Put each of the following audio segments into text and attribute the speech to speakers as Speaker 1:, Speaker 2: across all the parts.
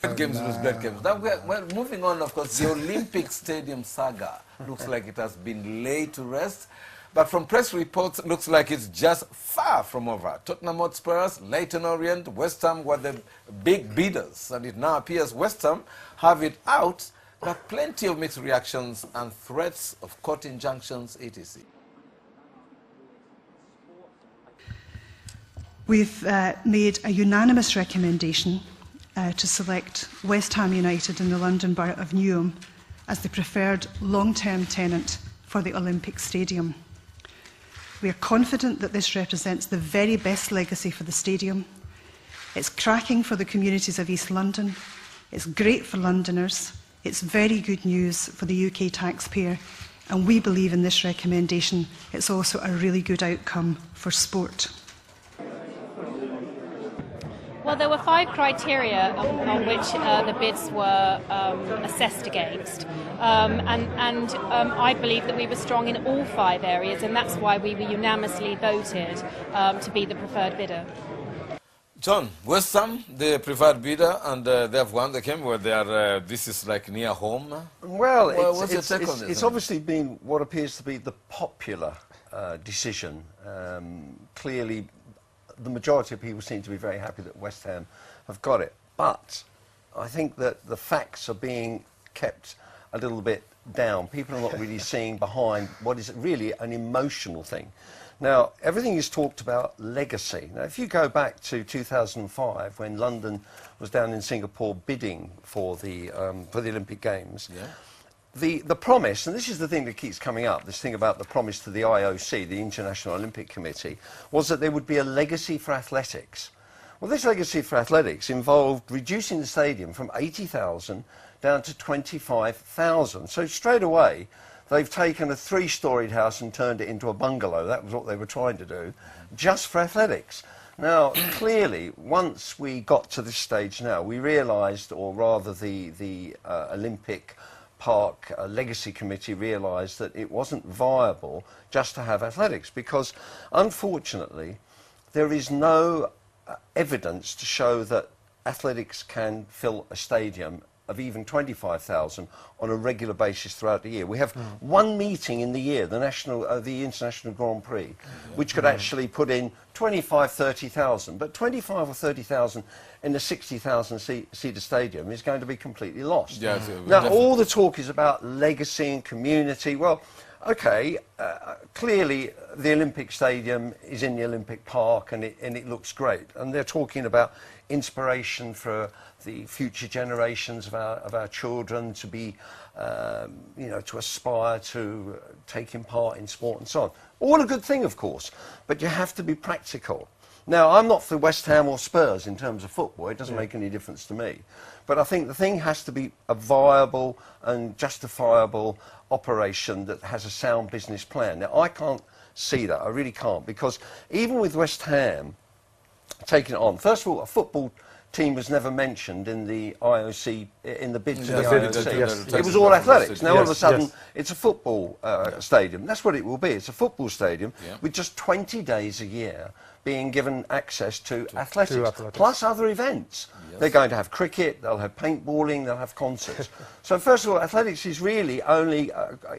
Speaker 1: Great games lose great games. Now, well, moving on, of course, the Olympic Stadium saga looks like it has been laid to rest. But from press reports, it looks like it's just far from over. Tottenham Hotspur, Leyton Orient, West Ham were the big bidders. And it now appears West Ham have it out, but plenty of mixed reactions and threats of court injunctions, etc.
Speaker 2: We've made a unanimous recommendation to select West Ham United in the London Borough of Newham as the preferred long-term tenant for the Olympic Stadium. We are confident that this represents the very best legacy for the stadium. It's cracking for the communities of East London. It's great for Londoners. It's very good news for the UK taxpayer. And we believe in this recommendation. It's also a really good outcome for sport.
Speaker 3: Well, there were 5 criteria on which the bids were assessed against, and I believe that we were strong in all 5 areas, and that's why we were unanimously voted to be the preferred bidder.
Speaker 1: John, West Ham, the preferred bidder, and they have won the game where they are. This is like near home.
Speaker 4: Well,
Speaker 1: what's your take on this?
Speaker 4: It's obviously been what appears to be the popular decision. Clearly, the majority of people seem to be very happy that West Ham have got it. But I think that the facts are being kept a little bit down. People are not really seeing behind what is really an emotional thing. Now, everything is talked about legacy. Now, if you go back to 2005, when London was down in Singapore bidding for the Olympic Games,
Speaker 1: yeah.
Speaker 4: The promise, and this is the thing that keeps coming up, this thing about the promise to the IOC, the International Olympic Committee, was that there would be a legacy for athletics. Well, this legacy for athletics involved reducing the stadium from 80,000 down to 25,000. So straight away, they've taken a 3-storied house and turned it into a bungalow. That was what they were trying to do, just for athletics. Now, clearly, once we got to this stage now, we realised, or rather the Olympic Park Legacy Committee realised that it wasn't viable just to have athletics, because unfortunately there is no evidence to show that athletics can fill a stadium of even 25,000 on a regular basis throughout the year. We have one meeting in the year, the International Grand Prix, which could actually put in 25, 30,000, but 25 or 30,000 in a 60,000-seater stadium is going to be completely lost.
Speaker 1: Yeah,
Speaker 4: now, all the talk is about legacy and community. Well, okay, clearly the Olympic Stadium is in the Olympic Park and it looks great. And they're talking about inspiration for the future generations of our children to be, you know, to aspire to taking part in sport and so on. All a good thing, of course, but you have to be practical. Now, I'm not for West Ham or Spurs in terms of football. It doesn't make any difference to me. But I think the thing has to be a viable and justifiable operation that has a sound business plan. Now, I can't see that. I really can't, because even with West Ham taking it on, first of all, a football team was never mentioned in the IOC, in the bid to the IOC. It was all athletics. Now all of a sudden it's a football stadium. That's what it will be. It's a football stadium with just 20 days a year being given access to athletics, plus other events. They're going to have cricket, they'll have paintballing, they'll have concerts. So first of all, athletics is really only,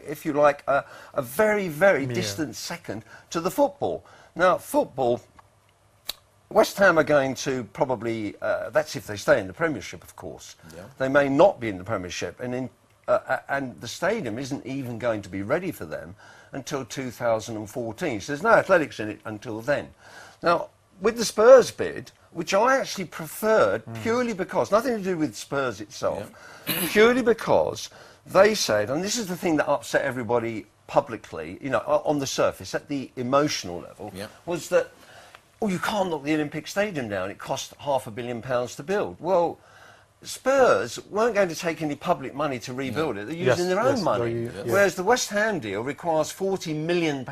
Speaker 4: if you like, a very, very distant second to the football. Now, football, West Ham are going to probably, that's if they stay in the Premiership, of course. They may not be in the Premiership, and the stadium isn't even going to be ready for them until 2014. So there's no athletics in it until then. Now, with the Spurs bid, which I actually preferred purely because, nothing to do with Spurs itself, purely because they said, and this is the thing that upset everybody publicly, you know, on the surface, at the emotional level, was that, oh, you can't knock the Olympic Stadium down, it cost £500 million to build. Well, Spurs weren't going to take any public money to rebuild it, they're using their own money. Whereas the West Ham deal requires £40 million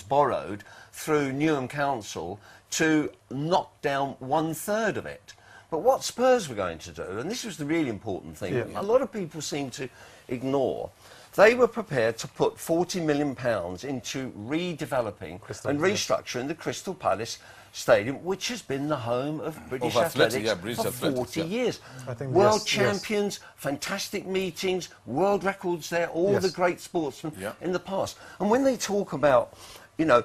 Speaker 4: borrowed through Newham Council to knock down 1/3 of it. But what Spurs were going to do, and this was the really important thing, a lot of people seem to ignore, they were prepared to put £40 million into redeveloping and restructuring the Crystal Palace Stadium, which has been the home of British athletics for 40 years. World champions, fantastic meetings, world records there, all the great sportsmen in the past. And when they talk about, you know,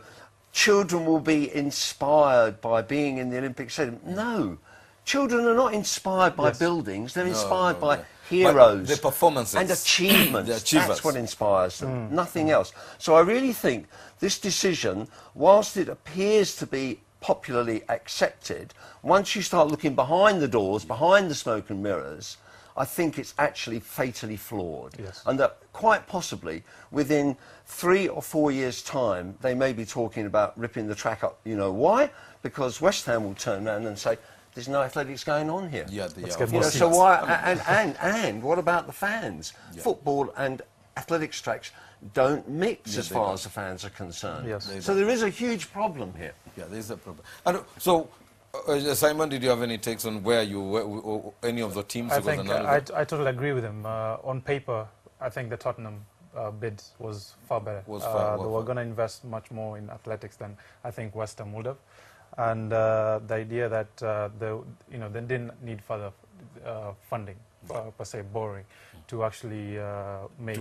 Speaker 4: children will be inspired by being in the Olympic Stadium, no. Children are not inspired by buildings, they're inspired by heroes,
Speaker 1: the performances
Speaker 4: and achievements. That's what inspires them, nothing else. So I really think this decision, whilst it appears to be popularly accepted, once you start looking behind the doors, behind the smoke and mirrors, I think it's actually fatally flawed. And that quite possibly within 3 or 4 years' time, they may be talking about ripping the track up. You know why? Because West Ham will turn around and say, there's no athletics going on here.
Speaker 1: You
Speaker 4: know, so why? And what about the fans? Football and athletics tracks don't mix as far as the fans are concerned. So there is a huge problem here.
Speaker 1: Yeah, there is a problem. And so, Simon, did you have any takes on where you were, any of the teams?
Speaker 5: I think I totally agree with him. On paper, I think the Tottenham bid was far better. They were going to invest much more in athletics than I think West Ham would have. And the idea that they didn't need further funding, per se, borrowing, to actually make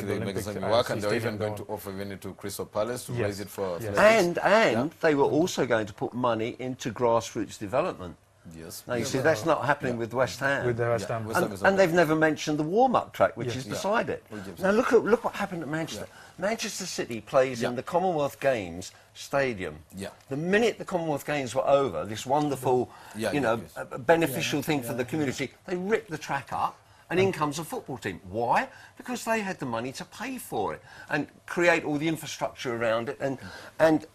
Speaker 5: the Olympics
Speaker 1: work, and they're even going to offer it to Crystal Palace to raise it for athletics.
Speaker 4: And they were also going to put money into grassroots development. Now, you see, that's not happening with West Ham.
Speaker 5: With the West Ham.
Speaker 4: And they've never mentioned the warm-up track, which is beside it. Now, look what happened at Manchester. Manchester City plays in the Commonwealth Games Stadium. The minute the Commonwealth Games were over, this wonderful, beneficial thing for the community, they ripped the track up, and in comes a football team. Why? Because they had the money to pay for it and create all the infrastructure around it, and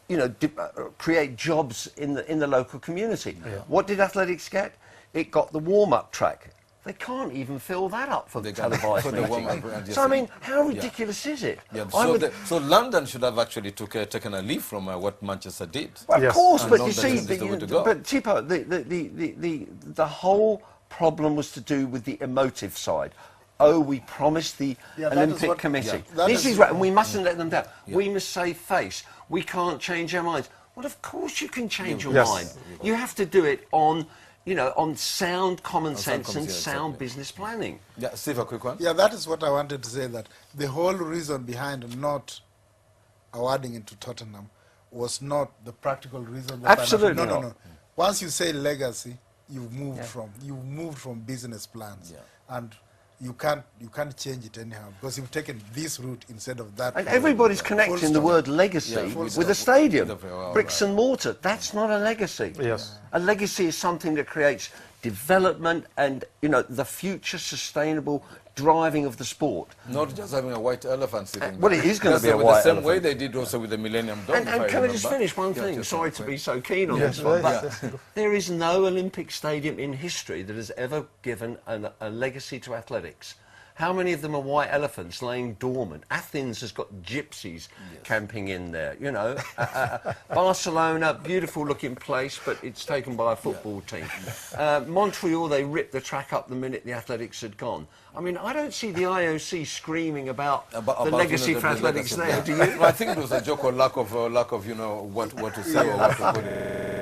Speaker 4: create jobs in the local community. What did athletics get? It got the warm-up track. They can't even fill that up for the televised meeting. So I mean, how ridiculous is it?
Speaker 1: So London should have actually taken a leaf from what Manchester did.
Speaker 4: Well, of course, but you see, but Tipo, the whole problem was to do with the emotive side. Oh, we promised the Olympic Committee. This is right, and we mustn't let them down. We must save face. We can't change our minds. Well, of course you can change your mind. You have to do it on, on sound common sense and sound business planning.
Speaker 1: Yeah, Steve, a quick one.
Speaker 6: Yeah, that is what I wanted to say, that the whole reason behind not awarding it to Tottenham was not the practical reason.
Speaker 4: Absolutely
Speaker 6: no. Once you say legacy, you've moved from business plans, and you can't change it anyhow, because you've taken this route instead of that.
Speaker 4: And everybody's connecting the word legacy with a stadium, bricks and mortar. That's not a legacy. A legacy is something that creates development and the future sustainable driving of the sport.
Speaker 1: Not just having a white elephant sitting.
Speaker 4: Well, it is going to be a white elephant.
Speaker 1: The same way they did also with the Millennium Dome.
Speaker 4: And can I just finish one thing? Sorry to be so keen on this one, but there is no Olympic stadium in history that has ever given a legacy to athletics. How many of them are white elephants laying dormant? Athens has got gypsies camping in there, Barcelona, beautiful looking place, but it's taken by a football team. Montreal, they ripped the track up the minute the athletics had gone. I mean, I don't see the IOC screaming about the legacy for athletics there, do you?
Speaker 1: I think it was a joke or lack of what to say or what to put in.